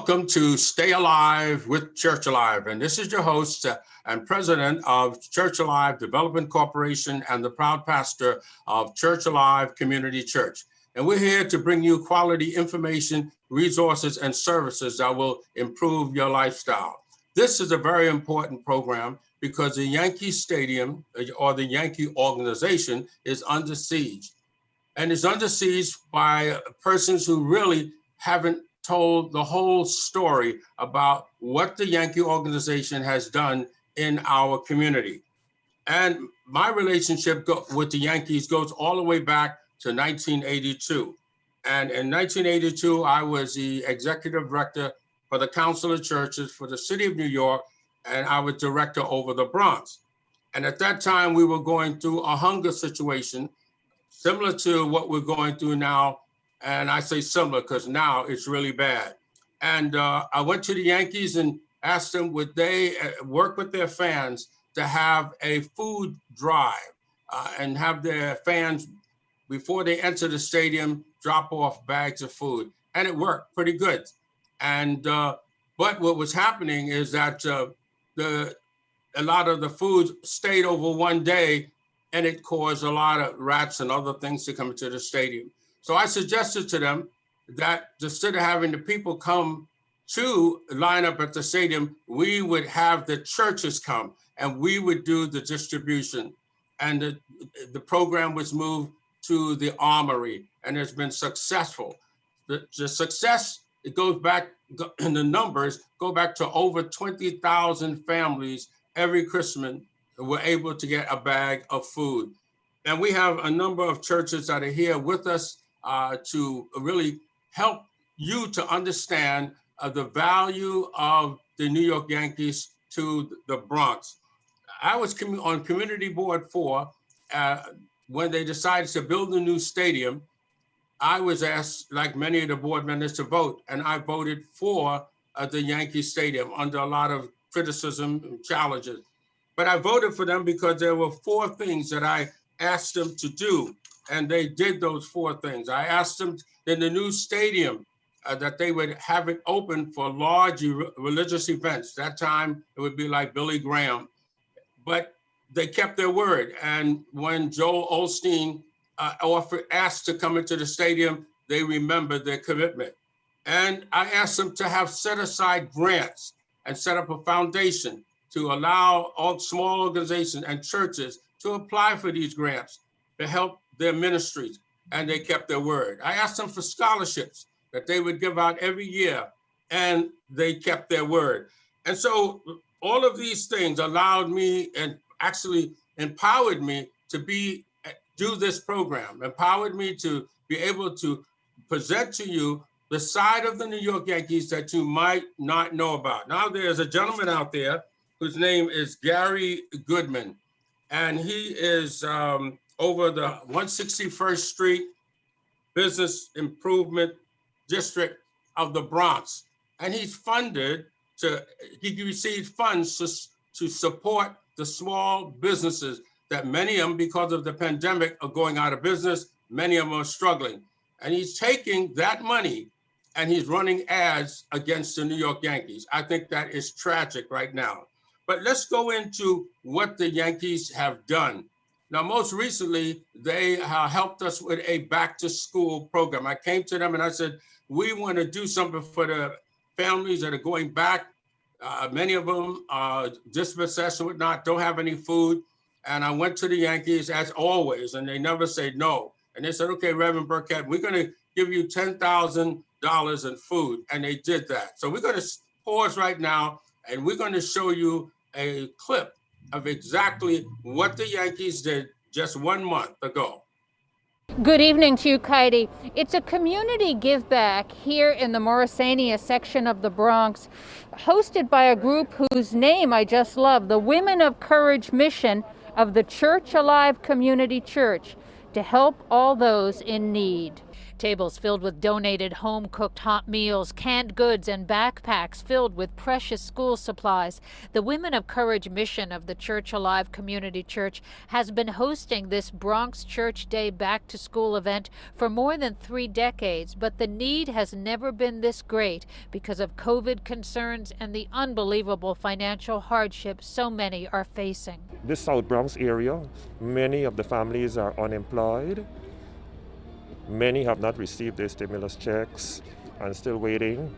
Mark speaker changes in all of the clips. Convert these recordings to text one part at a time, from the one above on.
Speaker 1: Welcome to Stay Alive with Church Alive. And this is your host and president of Church Alive Development Corporation and the proud pastor of Church Alive Community Church. And we're here to bring you quality information, resources, and services that will improve your lifestyle. This is a very important program because the Yankee Stadium or the Yankee Organization is under siege. And it's under siege by persons who really haven't told the whole story about what the Yankee Organization has done in our community. And my relationship with the Yankees goes all the way back to 1982. And in 1982, I was the executive director for the Council of Churches for the city of New York, and I was director over the Bronx. And at that time, we were going through a hunger situation similar to what we're going through now. And I say similar because now it's really bad. And I went to the Yankees and asked them, would they work with their fans to have a food drive and have their fans, before they enter the stadium, drop off bags of food. And it worked pretty good. And but what was happening is that a lot of the food stayed over one day, and it caused a lot of rats and other things to come into the stadium. So I suggested to them that instead of having the people come to line up at the stadium, we would have the churches come and we would do the distribution. And the program was moved to the Armory, and it's been successful. The success, it goes back, and the numbers go back to over 20,000 families every Christmas were able to get a bag of food. And we have a number of churches that are here with us to really help you to understand the value of the New York Yankees to the Bronx. I was on Community Board 4 when they decided to build a new stadium. I was asked, like many of the board members, to vote, and I voted for the Yankee Stadium under a lot of criticism and challenges. But I voted for them because there were 4 things that I asked them to do, and they did those 4 things. I asked them in the new stadium that they would have it open for large religious events. That time it would be like Billy Graham, but they kept their word. And when Joel Osteen asked to come into the stadium, they remembered their commitment. And I asked them to have set aside grants and set up a foundation to allow all small organizations and churches to apply for these grants to help their ministries, and they kept their word. I asked them for scholarships that they would give out every year, and they kept their word. And so all of these things allowed me and actually empowered me to do this program, empowered me to be able to present to you the side of the New York Yankees that you might not know about. Now, there's a gentleman out there whose name is Gary Goodman, and he is over the 161st Street Business Improvement District of the Bronx. And he received funds to support the small businesses that many of them, because of the pandemic, are going out of business. Many of them are struggling. And he's taking that money and he's running ads against the New York Yankees. I think that is tragic right now. But let's go into what the Yankees have done. Now, most recently, they helped us with a back-to-school program. I came to them and I said, we want to do something for the families that are going back. Many of them, dispossessed or whatnot, don't have any food. And I went to the Yankees, as always, and they never say no. And they said, okay, Reverend Burkett, we're going to give you $10,000 in food. And they did that. So we're going to pause right now, and we're going to show you a clip of exactly what the Yankees did just 1 month ago.
Speaker 2: Good evening to you, Kaidi. It's a community give back here in the Morrisania section of the Bronx, hosted by a group whose name I just love, the Women of Courage Mission of the Church Alive Community Church, to help all those in need. Tables filled with donated home-cooked hot meals, canned goods, and backpacks filled with precious school supplies. The Women of Courage mission of the Church Alive Community Church has been hosting this Bronx Church Day Back to School event for more than 3 decades, but the need has never been this great because of COVID concerns and the unbelievable financial hardship so many are facing.
Speaker 3: This South Bronx area, many of the families are unemployed. Many have not received their stimulus checks and still waiting,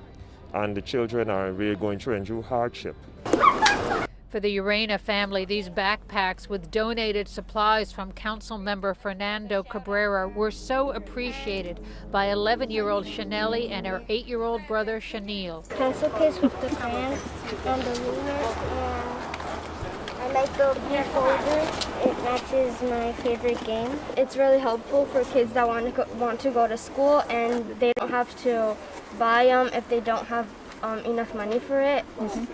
Speaker 3: and the children are really going through hardship.
Speaker 2: For the Urena family, these backpacks with donated supplies from Council Member Fernando Cabrera were so appreciated by 11-year-old Chanelli and her 8-year-old brother Chanel.
Speaker 4: Pencil case with the crayons and the rulers, and I like the blue folder. It matches my favorite game. It's really helpful for kids that want to go to school and they don't have to buy them if they don't have enough money for it.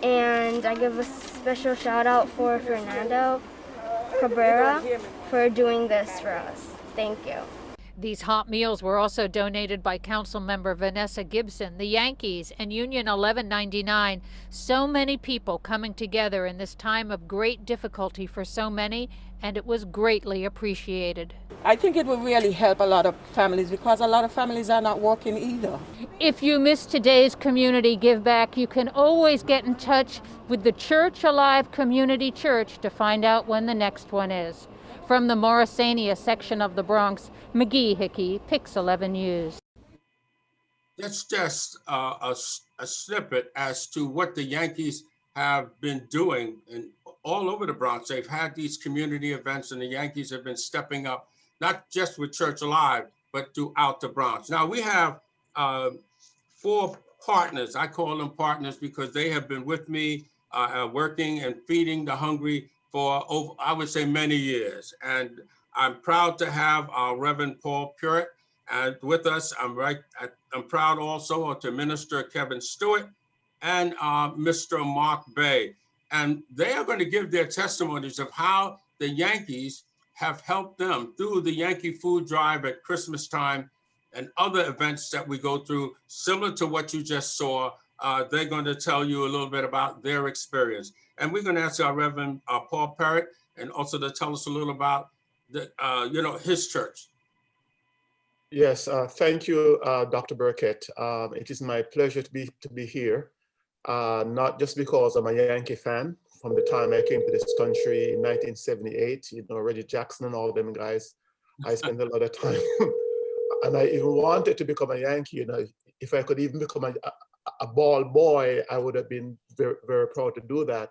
Speaker 4: And I give a special shout out for Fernando Cabrera for doing this for us. Thank you.
Speaker 2: These hot meals were also donated by Council Member Vanessa Gibson, the Yankees, and Union 1199. So many people coming together in this time of great difficulty for so many, and it was greatly appreciated.
Speaker 5: I think it will really help a lot of families because a lot of families are not working either.
Speaker 2: If you missed today's community give back, you can always get in touch with the Church Alive Community Church to find out when the next one is. From the Morrisania section of the Bronx, McGee Hickey, Pix 11 News.
Speaker 1: That's just a snippet as to what the Yankees have been doing all over the Bronx. They've had these community events, and the Yankees have been stepping up, not just with Church Alive, but throughout the Bronx. Now, we have 4 partners. I call them partners because they have been with me working and feeding the hungry for over, I would say, many years. And I'm proud to have our Reverend Paul Puritt with us. I'm proud also to Minister Kevin Stewart and Mr. Mark Bay. And they are going to give their testimonies of how the Yankees have helped them through the Yankee food drive at Christmas time and other events that we go through, similar to what you just saw. They're going to tell you a little bit about their experience. And we're going to ask our Reverend Paul Parrott and also to tell us a little about his church.
Speaker 6: Yes, thank you, Dr. Burkett. It is my pleasure to be here, not just because I'm a Yankee fan. From the time I came to this country in 1978, Reggie Jackson and all them guys, I spent a lot of time. And I even wanted to become a Yankee. If I could even become a ball boy, I would have been very, very proud to do that.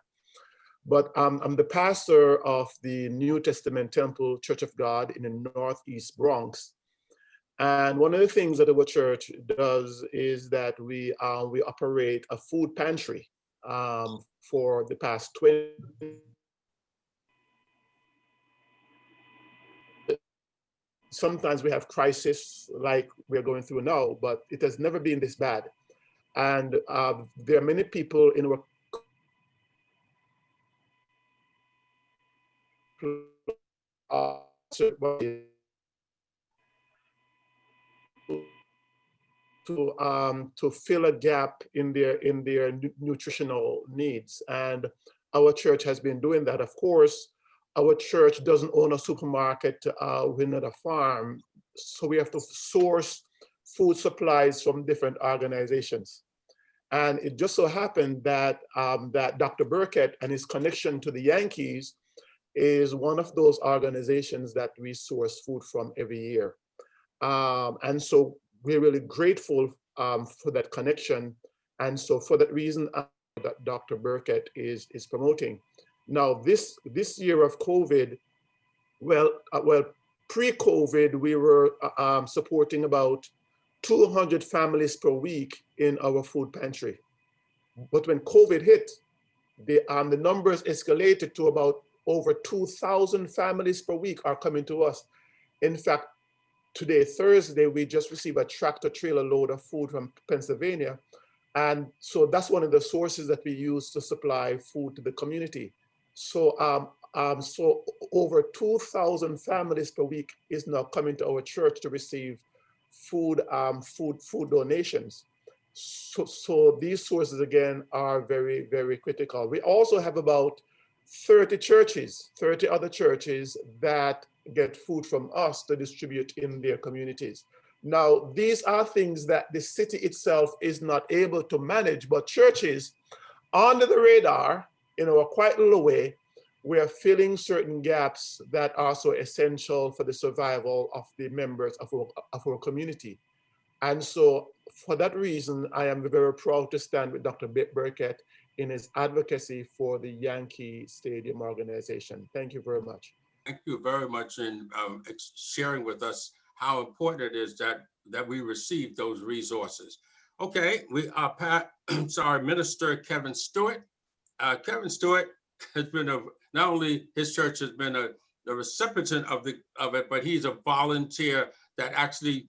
Speaker 6: But I'm the pastor of the New Testament Temple Church of God in the Northeast Bronx. And one of the things that our church does is that we operate a food pantry for the past 20. Sometimes we have crisis like we're going through now, but it has never been this bad. And there are many people in our to fill a gap in their nutritional needs, and our church has been doing that. Of course, our church doesn't own a supermarket, we're not a farm, so we have to source food supplies from different organizations. And it just so happened that that Dr. Burkett and his connection to the Yankees is one of those organizations that we source food from every year. And so we're really grateful for that connection. And so for that reason, that Dr. Burkett is promoting. Now, this year of COVID, well, pre-COVID, we were supporting about 200 families per week in our food pantry. But when COVID hit, the numbers escalated to about over 2,000 families per week are coming to us. In fact, today, Thursday, we just received a tractor trailer load of food from Pennsylvania. And so that's one of the sources that we use to supply food to the community. So, so over 2,000 families per week is now coming to our church to receive food donations. So these sources again are very, very critical. We also have about 30 churches, 30 other churches that get food from us to distribute in their communities. Now, these are things that the city itself is not able to manage, but churches under the radar, in a quite little way, we are filling certain gaps that are so essential for the survival of the members of our community. And so for that reason, I am very proud to stand with Dr. Burkett in his advocacy for the Yankee Stadium organization. Thank you very much.
Speaker 1: Thank you very much in sharing with us how important it is that we receive those resources. Okay, we are Minister Kevin Stewart. Kevin Stewart has been not only his church has been a recipient of it, but he's a volunteer that actually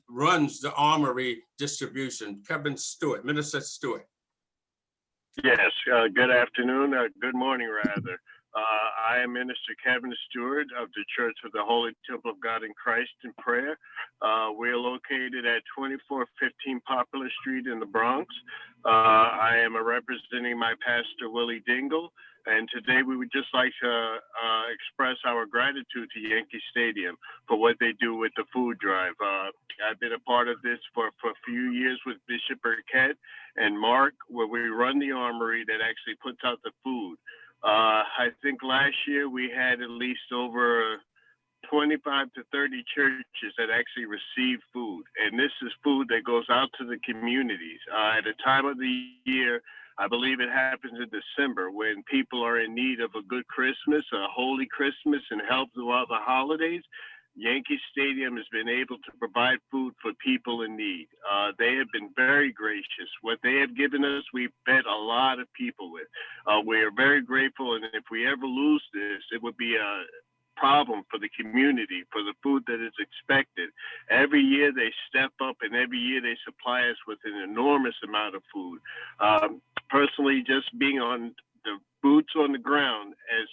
Speaker 1: runs the armory distribution. Kevin Stewart, Minister Stewart.
Speaker 7: Yes, good afternoon, good morning rather. I am Minister Kevin Stewart of the Church of the Holy Temple of God in Christ in Prayer. We are located at 2415 Poplar Street in the Bronx. I am representing my pastor, Willie Dingle, and today we would just like to express our gratitude to Yankee Stadium for what they do with the food drive. I've been a part of this for a few years with Bishop Burkett and Mark, where we run the armory that actually puts out the food. I think last year we had at least over 25 to 30 churches that actually receive food. And this is food that goes out to the communities. At a time of the year, I believe it happens in December, when people are in need of a good Christmas, a holy Christmas, and help throughout the holidays. Yankee Stadium has been able to provide food for people in need. They have been very gracious. What they have given us, we fed a lot of people with. We are very grateful, and if we ever lose this, it would be a problem for the community, for the food that is expected. Every year they step up, and every year they supply us with an enormous amount of food. Personally, just being on the boots on the ground, as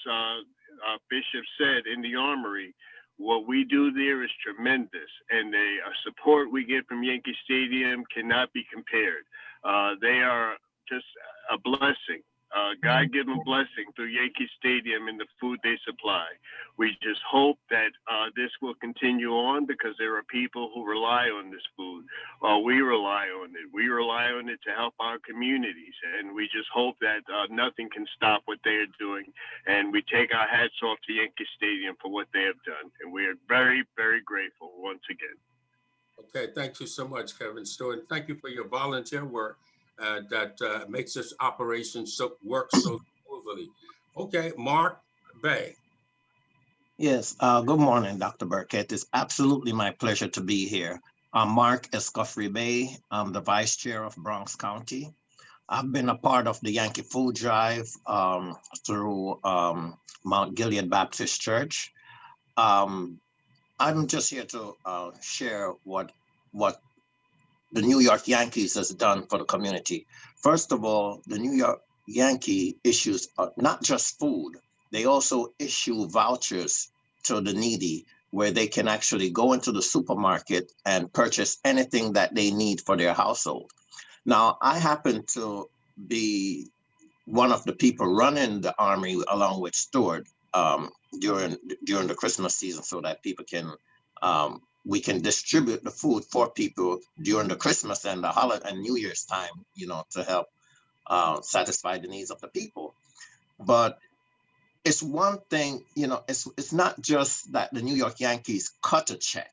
Speaker 7: Bishop said, in the armory, what we do there is tremendous, and the support we get from Yankee Stadium cannot be compared. They are just a blessing, God-given blessing through Yankee Stadium and the food they supply. We just hope that this will continue on, because there are people who rely on this food. We rely on it. We rely on it to help our communities, and we just hope that nothing can stop what they are doing. And we take our hats off to Yankee Stadium for what they have done, and we are very, very grateful once again.
Speaker 1: Okay, thank you so much, Kevin Stewart. Thank you for your volunteer work that makes this operation work so smoothly. Okay, Mark Bay.
Speaker 8: Yes, good morning, Dr. Burkett. It's absolutely my pleasure to be here. I'm Mark Escoffrey Bay. I'm the Vice Chair of Bronx County. I've been a part of the Yankee Food Drive through Mount Gilead Baptist Church. I'm just here to share what the New York Yankees has done for the community. First of all, the New York Yankee issues not just food, they also issue vouchers to the needy, where they can actually go into the supermarket and purchase anything that they need for their household. Now, I happen to be one of the people running the army along with Stewart during the Christmas season, so that people can we can distribute the food for people during the Christmas and the holiday and New Year's time, to help satisfy the needs of the people. But it's one thing, it's not just that the New York Yankees cut a check.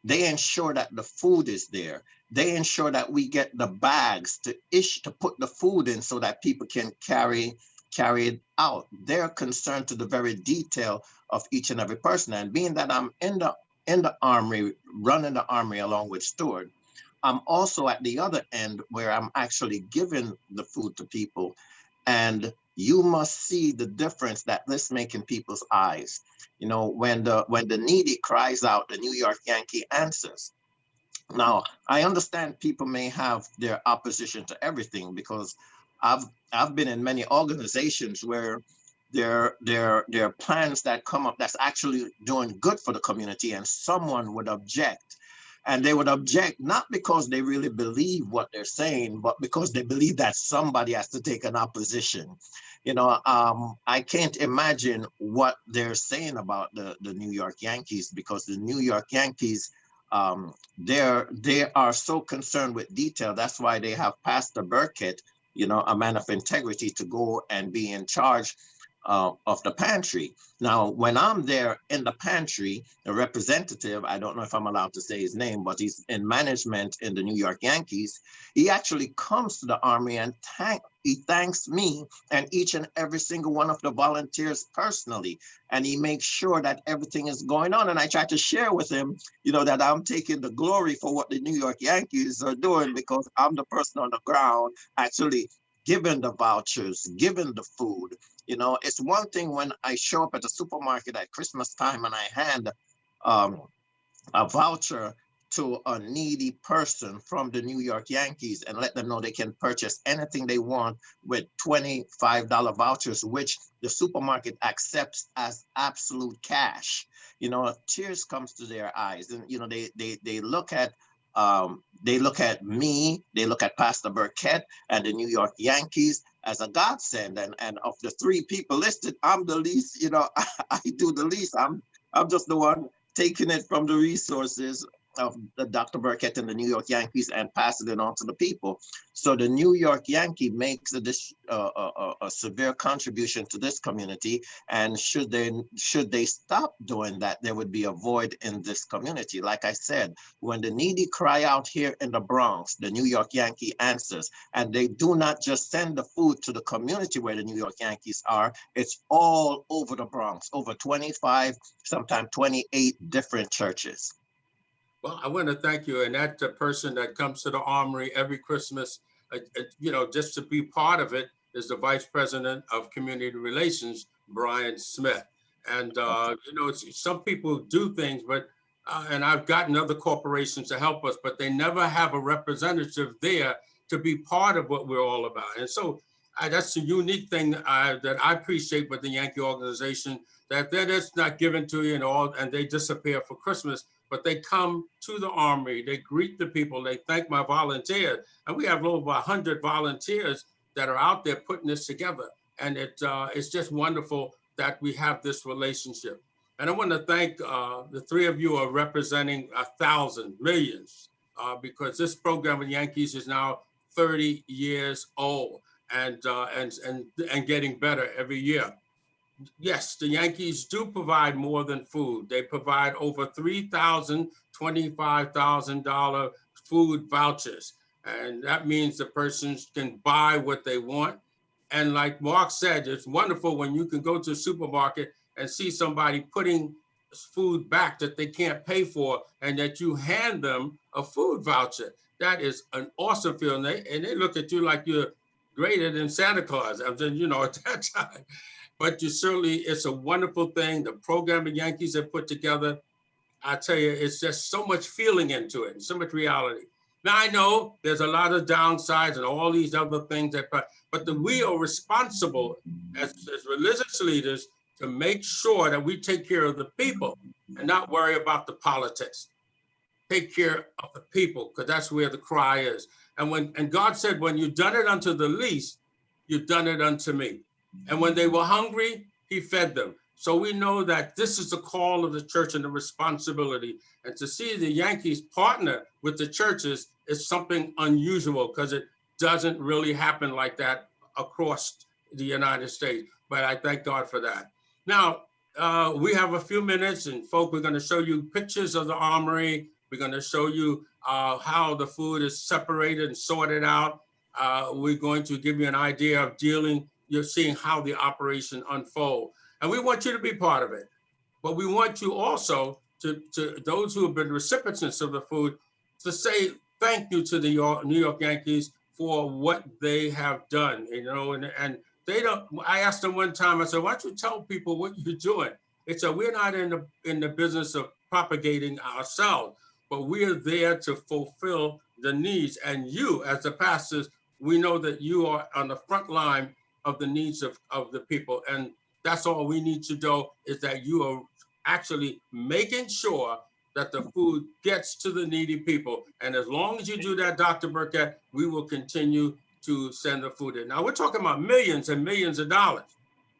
Speaker 8: They ensure that the food is there. They ensure that we get the bags to put the food in, so that people can carry it out. They're concerned to the very detail of each and every person. And being that I'm in the armory, running the armory along with Stewart, I'm also at the other end, where I'm actually giving the food to people. And you must see the difference that this makes in people's eyes. When the needy cries out, the New York Yankee answers. Now, I understand people may have their opposition to everything, because I've been in many organizations where there are plans that come up that's actually doing good for the community, and someone would object. And they would object, not because they really believe what they're saying, but because they believe that somebody has to take an opposition. I can't imagine what they're saying about the New York Yankees, because the New York Yankees, they are so concerned with detail. That's why they have Pastor Burkett, a man of integrity, to go and be in charge of the pantry. Now, when I'm there in the pantry, the representative, I don't know if I'm allowed to say his name, but he's in management in the New York Yankees. He actually comes to the Armory and he thanks me and each and every single one of the volunteers personally. And he makes sure that everything is going on. And I try to share with him, that I'm taking the glory for what the New York Yankees are doing, because I'm the person on the ground actually giving the vouchers, giving the food. It's one thing when I show up at the supermarket at Christmas time and I hand a voucher to a needy person from the New York Yankees and let them know they can purchase anything they want with $25 vouchers, which the supermarket accepts as absolute cash. Tears comes to their eyes, and they look at me, they look at Pastor Burkett and the New York Yankees as a godsend. And of the three people listed, I'm the least, I do the least. I'm just the one taking it from the resources of the Dr. Burkett and the New York Yankees and passing it on to the people. So the New York Yankee makes a severe contribution to this community. And should they stop doing that, there would be a void in this community. Like I said, when the needy cry out here in the Bronx, the New York Yankee answers. And they do not just send the food to the community where the New York Yankees are, it's all over the Bronx, over 25, sometimes 28 different churches.
Speaker 1: Well, I want to thank you. And that person that comes to the Armory every Christmas, just to be part of it, is the Vice President of Community Relations, Brian Smith. And, some people do things, but, and I've gotten other corporations to help us, but they never have a representative there to be part of what we're all about. And so that's a unique thing that I appreciate with the Yankee Organization, that it's not given to you and they disappear for Christmas. But they come to the Armory, they greet the people, they thank my volunteers. And we have over 100 volunteers that are out there putting this together. And it's just wonderful that we have this relationship. And I want to thank the three of you are representing 1,000 millions, because this program with Yankees is now 30 years old and getting better every year. Yes, the Yankees do provide more than food. They provide over $3,000, $25,000 food vouchers. And that means the persons can buy what they want. And like Mark said, it's wonderful when you can go to a supermarket and see somebody putting food back that they can't pay for and that you hand them a food voucher. That is an awesome feeling. And they look at you like you're greater than Santa Claus. I'm saying, at that time. But it's a wonderful thing. The program the Yankees have put together, I tell you, it's just so much feeling into it and so much reality. Now, I know there's a lot of downsides and all these other things, but we are responsible as religious leaders to make sure that we take care of the people and not worry about the politics. Take care of the people, because that's where the cry is. And God said, when you've done it unto the least, you've done it unto me. And when they were hungry, he fed them. So we know that this is the call of the church and the responsibility. And to see the Yankees partner with the churches is something unusual, because it doesn't really happen like that across the United States. But I thank God for that. Now, we have a few minutes, and folk, we're going to show you pictures of the Armory. We're going to show you how the food is separated and sorted out. We're going to give you an idea of you're seeing how the operation unfold. And we want you to be part of it. But we want you also to those who have been recipients of the food to say thank you to the New York Yankees for what they have done, and they don't. I asked them one time, I said, why don't you tell people what you're doing? They said, we're not in the business of propagating ourselves, but we are there to fulfill the needs. And you, as the pastors, we know that you are on the front line of the needs of the people. And that's all we need to know, is that you are actually making sure that the food gets to the needy people. And as long as you do that, Dr. Burkett, we will continue to send the food in. Now, we're talking about millions and millions of dollars.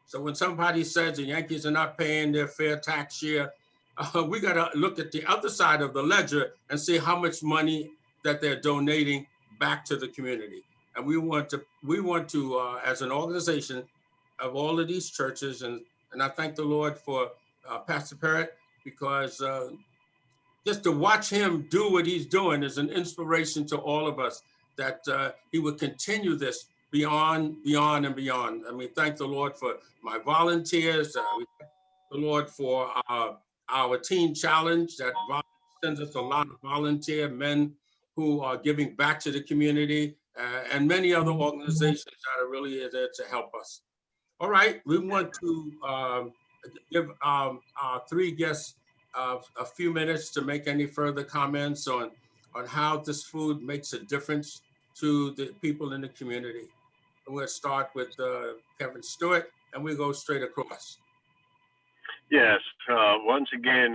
Speaker 1: So when somebody says the Yankees are not paying their fair tax share, we got to look at the other side of the ledger and see how much money that they're donating back to the community. And we want to, as an organization of all of these churches, and I thank the Lord for Pastor Parrott, because just to watch him do what he's doing is an inspiration to all of us, that he would continue this beyond and beyond. And we thank the Lord for my volunteers. We thank the Lord for our teen challenge that sends us a lot of volunteer men who are giving back to the community, and many other organizations that are really there to help us. All right, we want to give our three guests a few minutes to make any further comments on how this food makes a difference to the people in the community. And we'll start with Kevin Stewart, and we go straight across.
Speaker 7: Yes, once again,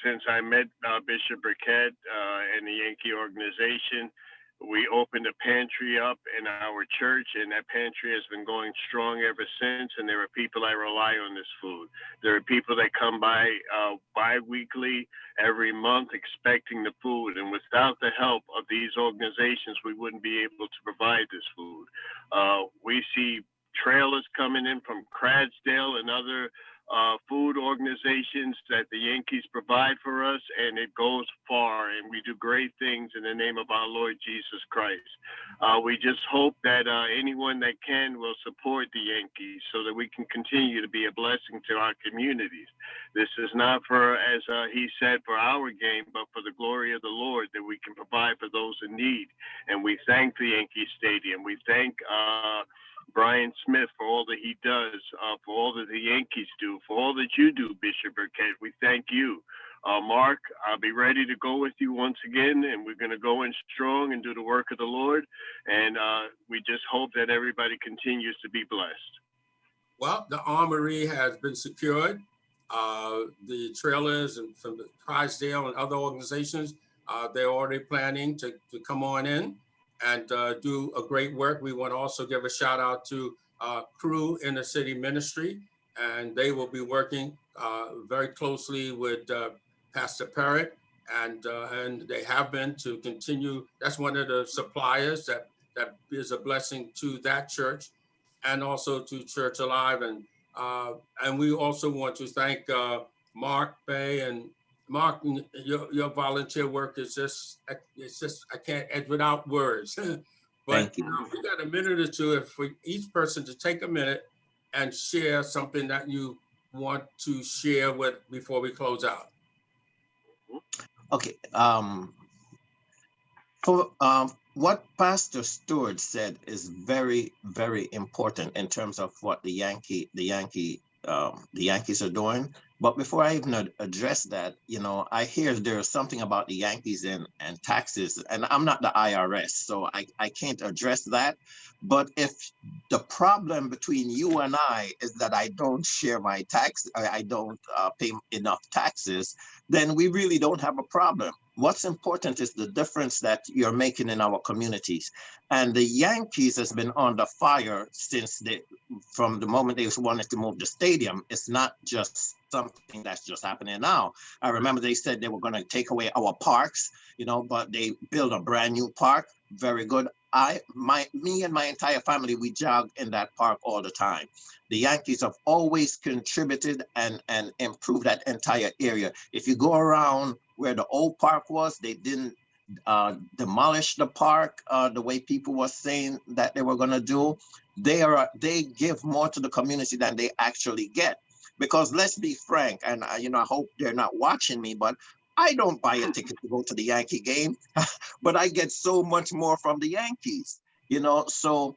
Speaker 7: since I met Bishop Burkett and the Yankee Organization, we opened a pantry up in our church, and that pantry has been going strong ever since. And there are people that rely on this food. There are people that come by bi-weekly, every month, expecting the food. And without the help of these organizations, we wouldn't be able to provide this food. We see trailers coming in from Cradsdale and other food organizations that the Yankees provide for us, and it goes far, and we do great things in the name of our Lord Jesus Christ. We just hope that anyone that can will support the Yankees so that we can continue to be a blessing to our communities. This is not for, as he said, for our gain, but for the glory of the Lord, that we can provide for those in need. And we thank the Yankee Stadium. We thank Brian Smith for all that he does, for all that the Yankees do, for all that you do, Bishop Burkett. We thank you. Mark, I'll be ready to go with you once again, and we're going to go in strong and do the work of the Lord. And we just hope that everybody continues to be blessed.
Speaker 1: Well, the armory has been secured. The trailers and from the Clydesdale and other organizations, they're already planning to come on in and do a great work. We want to also give a shout out to Crew in the City Ministry, and they will be working very closely with Pastor Parrott, and they have been to continue. That's one of the suppliers that is a blessing to that church, and also to Church Alive. And we also want to thank Mark Bay. And Mark, your volunteer work is just, I can't add without words. But we got a minute or two for each person to take a minute and share something that you want to share with before we close out.
Speaker 8: Okay. What Pastor Stewart said is very, very important in terms of what the Yankees are doing. But before I even address that, I hear there's something about the Yankees and taxes, and I'm not the IRS, so I can't address that. But if the problem between you and I is that I don't share my tax, I don't pay enough taxes, then we really don't have a problem. What's important is the difference that you're making in our communities. And the Yankees has been under fire from the moment they wanted to move the stadium. It's not just something that's just happening now. I remember they said they were going to take away our parks, but they built a brand new park. Very good. Me and my entire family, we jog in that park all the time. The Yankees have always contributed and improved that entire area. If you go around where the old park was, they didn't demolish the park the way people were saying that they were going to do. They give more to the community than they actually get. Because let's be frank, and I hope they're not watching me, but I don't buy a ticket to go to the Yankee game, but I get so much more from the Yankees, So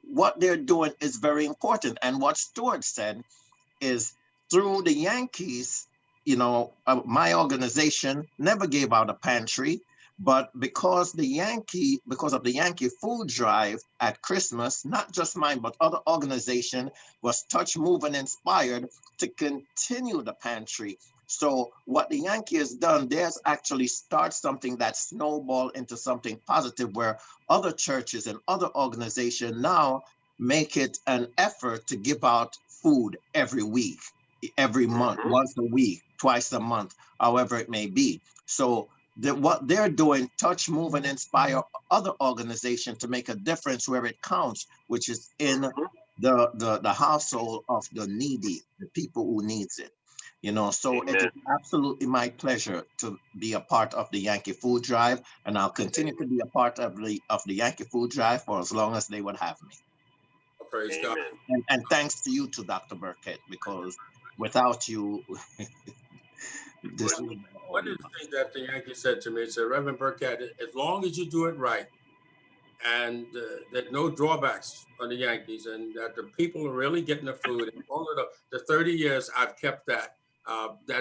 Speaker 8: what they're doing is very important. And what Stewart said is through the Yankees, my organization never gave out a pantry. But because of the Yankee food drive at Christmas, not just mine, but other organization was touched, moved, and inspired to continue the pantry. So what the Yankee has done, there's actually start something that snowball into something positive where other churches and other organizations now make it an effort to give out food every week, every month, once a week, twice a month, however it may be. So what they're doing, touch, move, and inspire other organizations to make a difference where it counts, which is in the household of the needy, the people who needs it. You know, so it is absolutely my pleasure to be a part of the Yankee Food Drive, and I'll continue to be a part of the Yankee Food Drive for as long as they would have me.
Speaker 1: Praise God.
Speaker 8: And thanks to you too, Dr. Burkett, because without you, this.
Speaker 1: One of the things that the Yankee said to me, he said, Reverend Burkett, as long as you do it right, and there's no drawbacks on the Yankees, and that the people are really getting the food. And all of the 30 years, I've kept that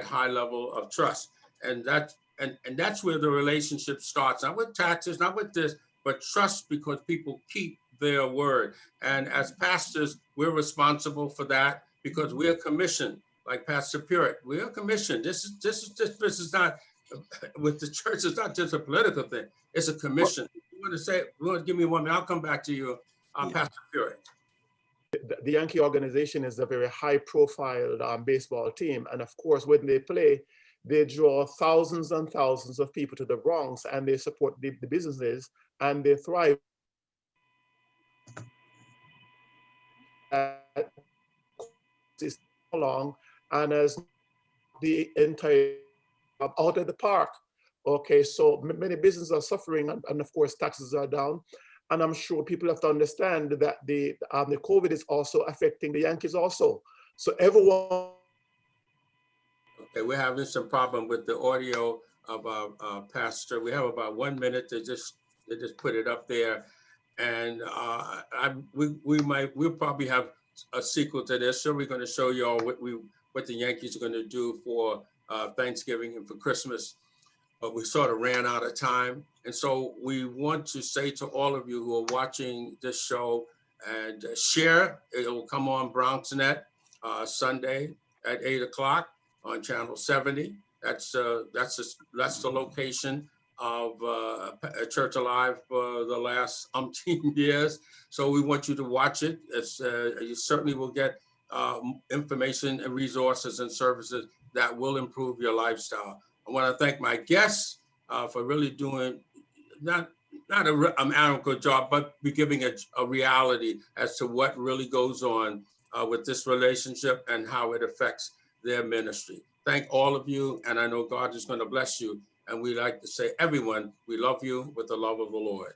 Speaker 1: high level of trust, and that's where the relationship starts. Not with taxes, not with this, but trust, because people keep their word. And as pastors, we're responsible for that because we're commissioned. Like Pastor Puritt, we are commissioned. This is not with the church. It's not just a political thing. It's a commission. You want to give me 1 minute? I'll come back to you, Pastor Puritt.
Speaker 6: The Yankee Organization is a very high-profile baseball team, and of course, when they play, they draw thousands and thousands of people to the Bronx, and they support the businesses, and they thrive. It's long, and as the entire out of the park. Okay, so many businesses are suffering, and of course taxes are down. And I'm sure people have to understand that the COVID is also affecting the Yankees also. So everyone.
Speaker 1: Okay, we're having some problem with the audio of our pastor. We have about 1 minute to just put it up there, and we'll probably have a sequel to this. So we're going to show you all what the Yankees are going to do for Thanksgiving and for Christmas. But we sort of ran out of time. And so we want to say to all of you who are watching this show and share, it will come on BronxNet Sunday at 8 o'clock on channel 70. That's the location of Church Alive for the last umpteen years. So we want you to watch it. You certainly will get information and resources and services that will improve your lifestyle. I want to thank my guests for really doing not an adequate job, but be giving a reality as to what really goes on with this relationship and how it affects their ministry. Thank all of you, and I know God is going to bless you. And we like to say, everyone, we love you with the love of the Lord.